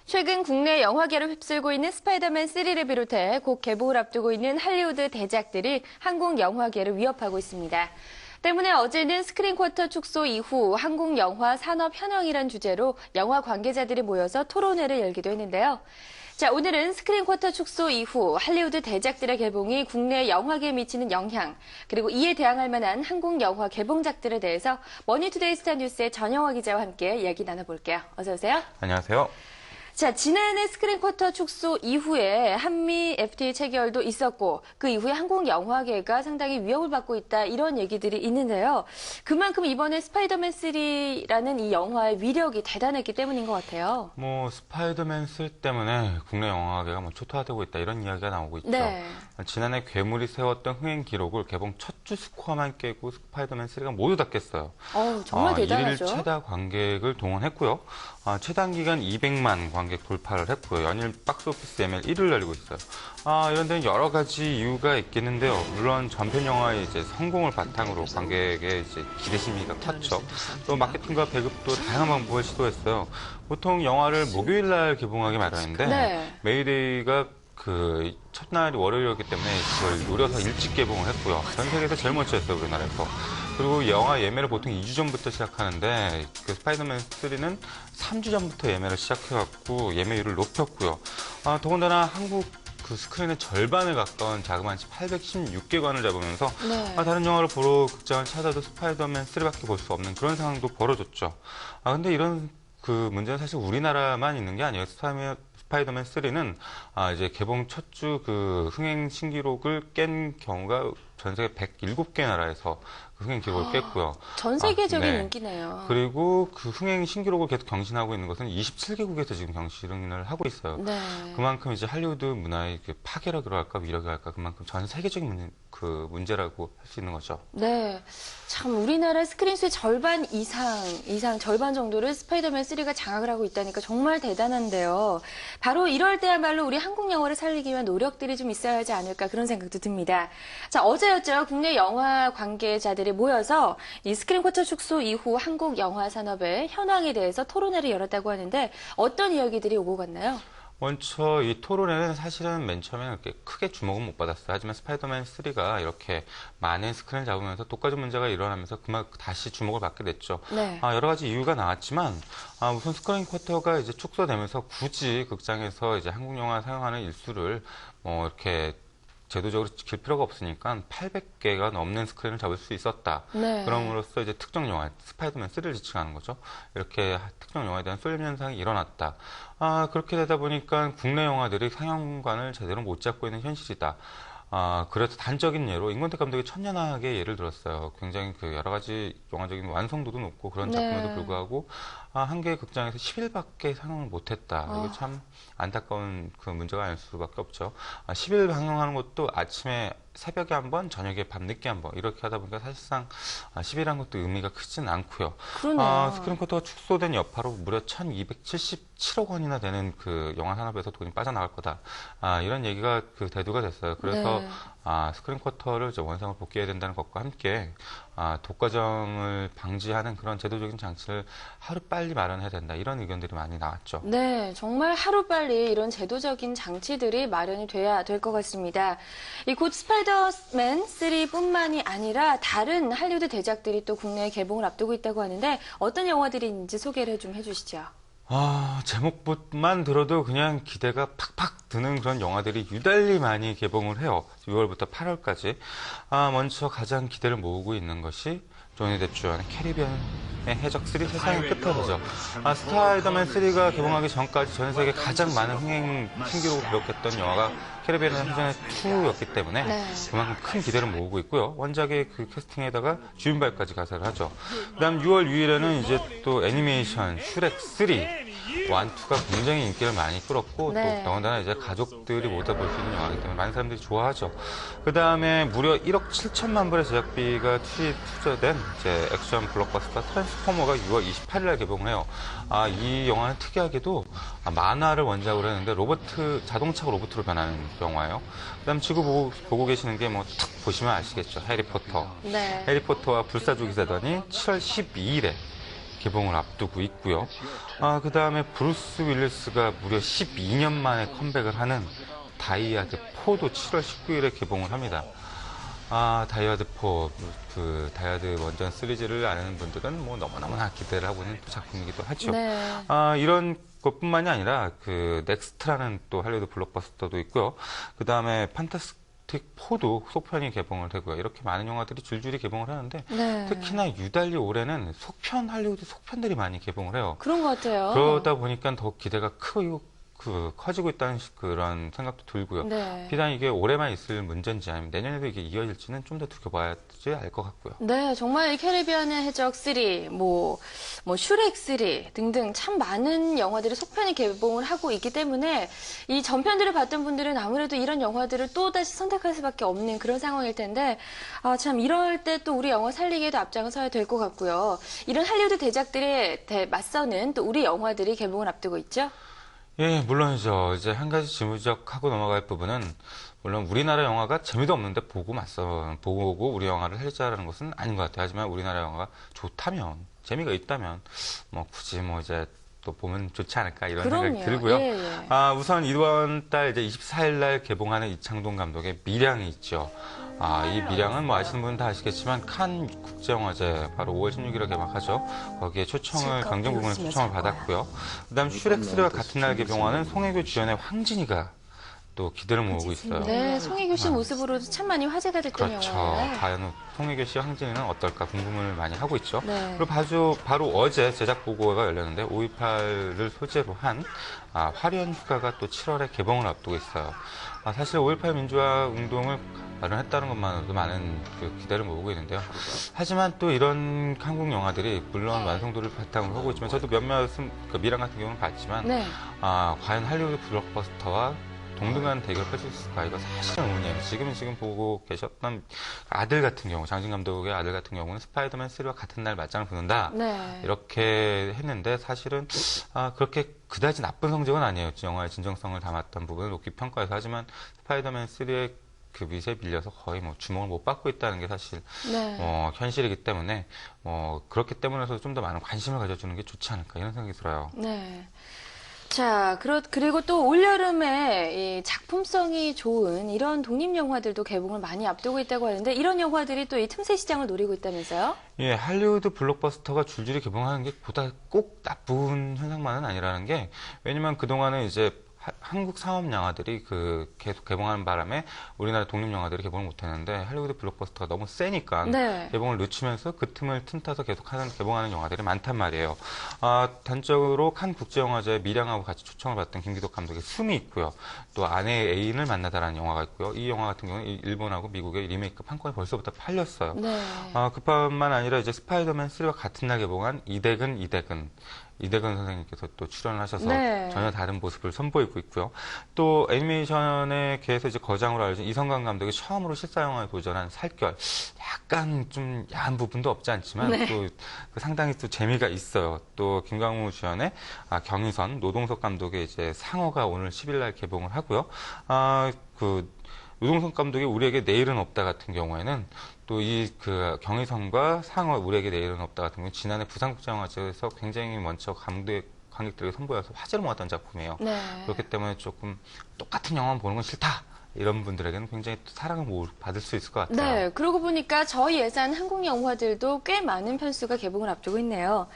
최근 국내 영화계를 휩쓸고 있는 스파이더맨 3를 비롯해 곧 개봉을 앞두고 있는 할리우드 대작들이 한국 영화계를 위협하고 있습니다. 때문에 어제는 스크린 쿼터 축소 이후 한국 영화 산업 현황이란 주제로 영화 관계자들이 모여서 토론회를 열기도 했는데요. 자, 오늘은 스크린 쿼터 축소 이후 할리우드 대작들의 개봉이 국내 영화계에 미치는 영향, 그리고 이에 대항할 만한 한국 영화 개봉작들에 대해서 머니투데이 스타뉴스의 전영화 기자와 함께 이야기 나눠볼게요. 어서 오세요. 안녕하세요. 자, 지난해 스크린 쿼터 축소 이후에 한미 FTA 체결도 있었고 그 이후에 한국 영화계가 상당히 위협을 받고 있다 이런 얘기들이 있는데요. 그만큼 이번에 스파이더맨 3라는 이 영화의 위력이 대단했기 때문인 것 같아요. 스파이더맨 3 때문에 국내 영화계가 초토화되고 있다 이런 이야기가 나오고 있죠. 네. 지난해 괴물이 세웠던 흥행 기록을 개봉 첫 주 스코어만 깨고 스파이더맨 3가 모두 다 깼어요. 정말 대단하죠. 1일 최다 관객을 동원했고요. 최단 기간 200만 관객 돌파를 했고요. 연일 박스오피스 예매를 1위를 달리고 있어요. 이런 데는 여러 가지 이유가 있겠는데요. 물론 전편 영화의 성공을 바탕으로 관객의 기대 심리가 컸죠. 또 마케팅과 배급도 다양한 방법을 시도했어요. 보통 영화를 목요일 날 개봉하기 마련인데 네. 메이데이가 그 첫날이 월요일이었기 때문에 그걸 노려서 일찍 개봉을 했고요. 전 세계에서 제일 먼저 했어요, 우리나라에서. 그리고 영화 예매를 보통 2주 전부터 시작하는데 그 스파이더맨 3는 3주 전부터 예매를 시작해갖고 예매율을 높였고요. 더군다나 한국 그 스크린의 절반에 가까운 자그마치 816개관을 잡으면서 네. 다른 영화를 보러 극장을 찾아도 스파이더맨 3밖에 볼 수 없는 그런 상황도 벌어졌죠. 근데 이런 그 문제는 사실 우리나라만 있는 게 아니에요. 스파이더맨 3는 이제 개봉 첫 주 그 흥행 신기록을 깬 경우가 전 세계 107개 나라에서 그 흥행 기록을 깼고요. 전 세계적인 네. 인기네요. 그리고 그 흥행 신기록을 계속 경신하고 있는 것은 27개국에서 지금 경신을 하고 있어요. 네. 그만큼 이제 할리우드 문화의 파괴라고 할까 위력이 할까 그만큼 전 세계적인 그 문제라고 할 수 있는 거죠. 네. 참 우리나라 스크린 수의 절반 이상 절반 정도를 스파이더맨 3가 장악을 하고 있다니까 정말 대단한데요. 바로 이럴 때야말로 우리 한국 영화를 살리기 위한 노력들이 좀 있어야 하지 않을까 그런 생각도 듭니다. 자, 어제였죠. 국내 영화 관계자들이 모여서 이 스크린 쿼터 축소 이후 한국 영화 산업의 현황에 대해서 토론회를 열었다고 하는데 어떤 이야기들이 오고 갔나요? 먼저 이 토론회는 사실은 맨 처음에는 그렇게 크게 주목은 못 받았어요. 하지만 스파이더맨 3가 이렇게 많은 스크린을 잡으면서 독과점 문제가 일어나면서 그만 다시 주목을 받게 됐죠. 네. 여러 가지 이유가 나왔지만 우선 스크린 쿼터가 이제 축소되면서 굳이 극장에서 이제 한국 영화 사용하는 일수를 이렇게 제도적으로 지킬 필요가 없으니까 800개가 넘는 스크린을 잡을 수 있었다. 네. 그럼으로써 이제 특정 영화, 스파이더맨 3를 지칭하는 거죠. 이렇게 특정 영화에 대한 쏠림 현상이 일어났다. 그렇게 되다 보니까 국내 영화들이 상영관을 제대로 못 잡고 있는 현실이다. 그래서 단적인 예로 임권택 감독이 천년왕국의 예를 들었어요. 굉장히 그 여러 가지 영화적인 완성도도 높고 그런 작품에도 네. 불구하고 한 개의 극장에서 10일밖에 상영을 못했다. 이게 참 안타까운 그 문제가 아닐 수밖에 없죠. 10일 방영하는 것도 아침에 새벽에 한 번, 저녁에 밤늦게 한 번 이렇게 하다 보니까 사실상 10일한 것도 의미가 크진 않고요. 그러네요. 스크린 쿼터가 축소된 여파로 무려 1,277억 원이나 되는 그 영화 산업에서 돈이 빠져나갈 거다. 이런 얘기가 그 대두가 됐어요. 그래서 네. 스크린 쿼터를 이제 원상을 복귀해야 된다는 것과 함께 독과점을 방지하는 그런 제도적인 장치를 하루빨리 마련해야 된다. 이런 의견들이 많이 나왔죠. 네, 정말 하루빨리 이런 제도적인 장치들이 마련이 돼야 될 것 같습니다. 이 곧 스파이더맨 3뿐만이 아니라 다른 할리우드 대작들이 또 국내에 개봉을 앞두고 있다고 하는데 어떤 영화들이 있는지 소개를 좀 해주시죠. 제목만 들어도 그냥 기대가 팍팍 드는 그런 영화들이 유달리 많이 개봉을 해요. 6월부터 8월까지. 먼저 가장 기대를 모으고 있는 것이 조니 뎁 주연의 캐리비안의 해적 3 세상의 끝에서죠. 스파이더맨 3가 개봉하기 전까지 전 세계 가장 많은 흥행 신기록을 기록했던 영화가 캐리비안의 해적의 2였기 때문에 네. 그만큼 큰 기대를 모으고 있고요. 원작의 그 캐스팅에다가 주윤발까지 가세를 하죠. 그다음 6월 6일에는 이제 또 애니메이션 슈렉 3 1, 2가 굉장히 인기를 많이 끌었고 네. 또 더군다나 이제 가족들이 모두 볼 수 있는 영화이기 때문에 많은 사람들이 좋아하죠. 그 다음에 무려 1억 7천만 불의 제작비가 투자된 이제 액션 블록버스터 트랜스포머가 6월 28일 날 개봉을 해요. 이 영화는 특이하게도 만화를 원작으로 했는데 자동차가 로봇으로 변하는 영화예요. 그 다음 지금 보고 계시는 게 탁 보시면 아시겠죠. 해리포터. 네. 해리포터와 불사조기 세단이 7월 12일에 개봉을 앞두고 있고요. 그 다음에 브루스 윌리스가 무려 12년 만에 컴백을 하는 다이하드 4도 7월 19일에 개봉을 합니다. 다이하드 4, 다이하드 원전 시리즈를 아는 분들은 뭐 너무너무나 기대를 하고 있는 작품이기도 하죠. 네. 이런 것뿐만이 아니라 넥스트라는 또 할리우드 블록버스터도 있고요. 그 다음에 판타스틱 4도 속편이 개봉을 되고요. 이렇게 많은 영화들이 줄줄이 개봉을 하는데 네. 특히나 유달리 올해는 할리우드 속편들이 많이 개봉을 해요. 그런 것 같아요. 그러다 보니까 더 기대가 커지고 있다는 그런 생각도 들고요. 네. 비단 이게 올해만 있을 문제인지 아니면 내년에도 이게 이어질지는 좀 더 두고봐야지 알 것 같고요. 네, 정말 캐리비안의 해적 3, 슈렉 3 등등 참 많은 영화들이 속편이 개봉을 하고 있기 때문에 이 전편들을 봤던 분들은 아무래도 이런 영화들을 또 다시 선택할 수밖에 없는 그런 상황일 텐데 참 이럴 때 또 우리 영화 살리기에도 앞장서야 될 것 같고요. 이런 할리우드 대작들에 맞서는 또 우리 영화들이 개봉을 앞두고 있죠. 예, 물론이죠. 이제 한 가지 지무적하고 넘어갈 부분은 물론 우리나라 영화가 재미도 없는데 보고 우리 영화를 할자라는 것은 아닌 것 같아요. 하지만 우리나라 영화가 좋다면, 재미가 있다면, 굳이 이제 또 보면 좋지 않을까 이런 생각이 들고요. 예, 예. 우선 이번 달 이제 24일 날 개봉하는 이창동 감독의 미량이 있죠. 이 미량은 아시는 분은 다 아시겠지만 칸 국제영화제 바로 5월 16일에 개막하죠. 거기에 경쟁 부문에 초청을 받았고요. 그다음 슈렉3와 같은 날 개봉하는 송혜교 주연의 황진이가 또 기대를 모으고 있어요. 네, 송혜교 씨 모습으로도 참 많이 화제가 됐던 그렇죠. 영화예요. 과연 송혜교 씨 황진이는 어떨까 궁금을 많이 하고 있죠. 네. 그리고 바로 어제 제작 보고가 열렸는데 5.18을 소재로 한 화려한 휴가가 또 7월에 개봉을 앞두고 있어요. 사실 5.18 민주화 운동을 마련했다는 것만으로도 많은 기대를 모으고 있는데요. 하지만 또 이런 한국 영화들이 물론 완성도를 바탕으로 하고 있지만 저도 미랑 같은 경우는 봤지만 네. 과연 할리우드 블록버스터와 동등한 대결을 펼칠 수 있을까? 이거 사실은 의문이에요. 지금 보고 계셨던 아들 같은 경우, 장진 감독의 아들 같은 경우는 스파이더맨 3와 같은 날 맞짱을 붙는다. 네. 이렇게 했는데 사실은 그렇게 그다지 나쁜 성적은 아니에요. 영화의 진정성을 담았던 부분을 높이 평가해서. 하지만 스파이더맨 3의 그 밑에 빌려서 거의 주목을 못 받고 있다는 게 사실 네. 현실이기 때문에 그렇기 때문에서 좀 더 많은 관심을 가져주는 게 좋지 않을까 이런 생각이 들어요. 네. 자, 그리고 또 올여름에 이 작품성이 좋은 이런 독립영화들도 개봉을 많이 앞두고 있다고 하는데 이런 영화들이 또 이 틈새 시장을 노리고 있다면서요? 예, 할리우드 블록버스터가 줄줄이 개봉하는 게 보다 꼭 나쁜 현상만은 아니라는 게 왜냐면 그동안은 이제 한국 상업 영화들이 계속 개봉하는 바람에 우리나라 독립 영화들이 개봉을 못했는데 할리우드 블록버스터가 너무 세니까 네. 개봉을 늦추면서 그 틈을 틈타서 계속 개봉하는 영화들이 많단 말이에요. 단적으로 칸 국제영화제 미량하고 같이 초청을 받던 김기덕 감독의 숨이 있고요. 또 아내의 애인을 만나다라는 영화가 있고요. 이 영화 같은 경우는 일본하고 미국의 리메이크 판권이 벌써부터 팔렸어요. 네. 그뿐만 아니라 이제 스파이더맨 3와 같은 날 개봉한 이대근 선생님께서 또 출연을 하셔서 네. 전혀 다른 모습을 선보이고 있고요. 또 애니메이션에 계해서 이제 거장으로 알려진 이성관 감독이 처음으로 실사영화에 도전한 살결. 약간 좀 야한 부분도 없지 않지만 네. 또 상당히 또 재미가 있어요. 또 김강우 주연의 경의선, 노동석 감독의 이제 상어가 오늘 10일 날 개봉을 하고요. 노동석 감독이 우리에게 내일은 없다 같은 경우에는 또 경의선과 상어 우리에게 내일은 없다 같은 경우는 지난해 부산국제영화제에서 굉장히 먼저 관객들에게 선보여서 화제를 모았던 작품이에요. 네. 그렇기 때문에 조금 똑같은 영화만 보는 건 싫다. 이런 분들에게는 굉장히 또 사랑을 받을 수 있을 것 같아요. 네, 그러고 보니까 저예산 한국 영화들도 꽤 많은 편수가 개봉을 앞두고 있네요.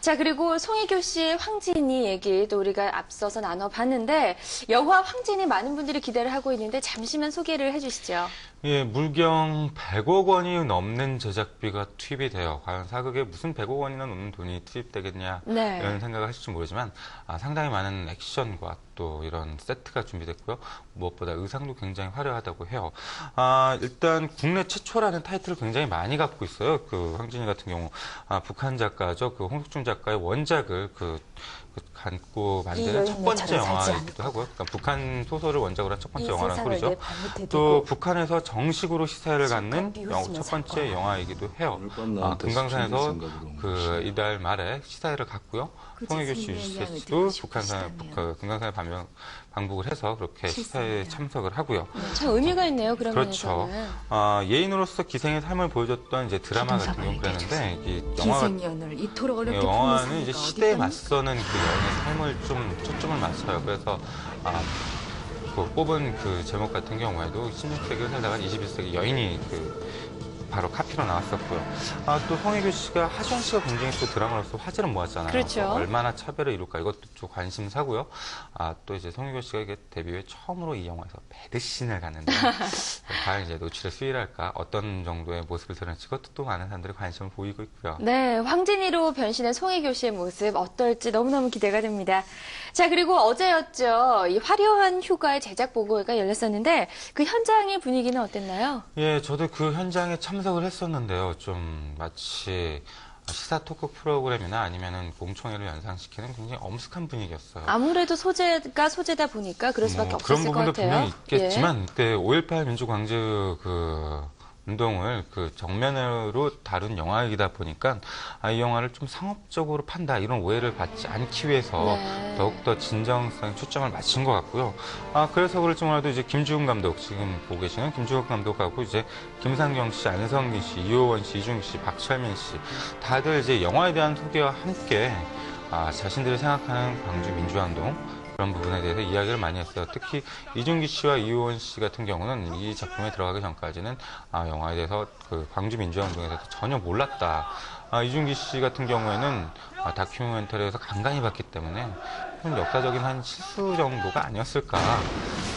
자, 그리고 송혜교 씨의 황진이 얘기 또 우리가 앞서서 나눠봤는데 영화 황진이 많은 분들이 기대를 하고 있는데 잠시만 소개를 해주시죠. 예, 물경 100억 원이 넘는 제작비가 투입이 돼요. 과연 사극에 무슨 100억 원이나 넘는 돈이 투입되겠냐 네. 이런 생각을 하실지 모르지만 상당히 많은 액션과 또 이런 세트가 준비됐고요. 무엇보다 의상도 굉장히 화려하다고 해요. 일단 국내 최초라는 타이틀을 굉장히 많이 갖고 있어요. 황진이 같은 경우 북한 작가죠. 홍석중 작가의 원작을 갖고 만드는 여인은 첫 번째 저를 살지 영화이기도 하고요. 그러니까 북한 소설을 원작으로 한 첫 번째 이 영화라는 세상을 소리죠. 내 발밑에 또 두고 북한에서 정식으로 시사회를 갖는 비웃으며 첫 번째 살 거야. 영화이기도 해요. 오늘 밤 나한테 금강산에서 시키는 생각으로 그 이달 말에 시사회를 갖고요. 송혜교 씨, 유시태 씨도 금강산에 방북을 해서 그렇게 시사회에 참석을 하고요. 참 의미가 있네요. 그런 그렇죠. 면에서는. 예인으로서 기생의 삶을 보여줬던 이제 드라마 같은 경우 그랬는데 이 기생년을 이토록 어렵게 영화는 이제 품는 시대에 사람이 맞서는 그 여인의 삶을 좀 초점을 맞춰요. 그래서 그 뽑은 그 제목 같은 경우에도 16세기를 살다가 21세기 여인이 바로 카피로 나왔었고요. 또 송혜교 씨가 하지원 씨가 굉장히 또 드라마로서 화제를 모았잖아요. 그렇죠. 얼마나 차별을 이룰까 이것도 좀 관심사고요. 또 이제 송혜교 씨가 이게 데뷔 후에 처음으로 이 영화에서 배드신을 갔는데 과연 이제 노출의 수위랄까 어떤 정도의 모습을 드러낼지 그것도 또 많은 사람들이 관심을 보이고 있고요. 네, 황진이로 변신한 송혜교 씨의 모습 어떨지 너무너무 기대가 됩니다. 자, 그리고 어제였죠. 이 화려한 휴가의 제작 보고회가 열렸었는데 그 현장의 분위기는 어땠나요? 예, 저도 그 현장에 참석을 했었는데요. 좀 마치 시사 토크 프로그램이나 아니면은 공청회를 연상시키는 굉장히 엄숙한 분위기였어요. 아무래도 소재가 소재다 보니까 그럴 수밖에 그런 없었을 것 부분도 같아요. 분명히 있겠지만 그때 5.18 민주광주 운동을 정면으로 다룬 영화이다 보니까 이 영화를 좀 상업적으로 판다 이런 오해를 받지 않기 위해서 네. 더욱더 진정성에 초점을 맞춘 것 같고요. 그래서 그럴지 몰라도 이제 김주훈 감독 지금 보고 계시는 김주훈 감독하고 이제 김상경 씨, 안성기 씨, 이호원 씨, 이중기 씨, 박철민 씨 다들 이제 영화에 대한 소개와 함께 자신들이 생각하는 광주 민주화운동 그런 부분에 대해서 이야기를 많이 했어요. 특히 이중기 씨와 이호원 씨 같은 경우는 이 작품에 들어가기 전까지는 영화에 대해서 그 광주 민주화운동에 대해서 전혀 몰랐다. 이중기 씨 같은 경우에는 다큐멘터리에서 간간히 봤기 때문에 좀 역사적인 한 실수 정도가 아니었을까.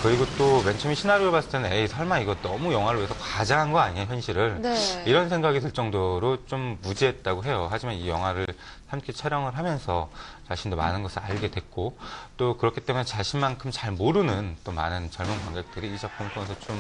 그리고 또 맨 처음에 시나리오 봤을 때는 에이 설마 이거 너무 영화를 위해서 과장한 거 아니야 현실을. 네. 이런 생각이 들 정도로 좀 무지했다고 해요. 하지만 이 영화를 함께 촬영을 하면서 자신도 많은 것을 알게 됐고 또 그렇기 때문에 자신만큼 잘 모르는 또 많은 젊은 관객들이 이 작품을 통해서 좀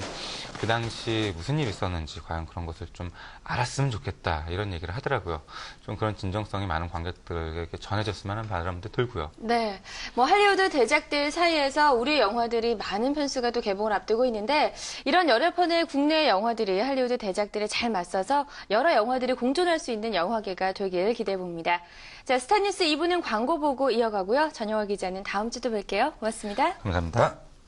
그 당시 무슨 일이 있었는지 과연 그런 것을 좀 알았으면 좋겠다 이런 얘기를 하더라고요. 좀 그런 진정성이 많은 관객들에게 전해졌으면 하는 바람도 들고요. 네, 할리우드 대작들 사이에서 우리 영화들이 많은 편수가 또 개봉을 앞두고 있는데 이런 여러 편의 국내 영화들이 할리우드 대작들에 잘 맞서서 여러 영화들이 공존할 수 있는 영화계가 되길 기대해 봅니다. 자, 스타뉴스 2부는 광고 보고 이어가고요. 전영화 기자는 다음 주도 뵐게요. 고맙습니다. 감사합니다.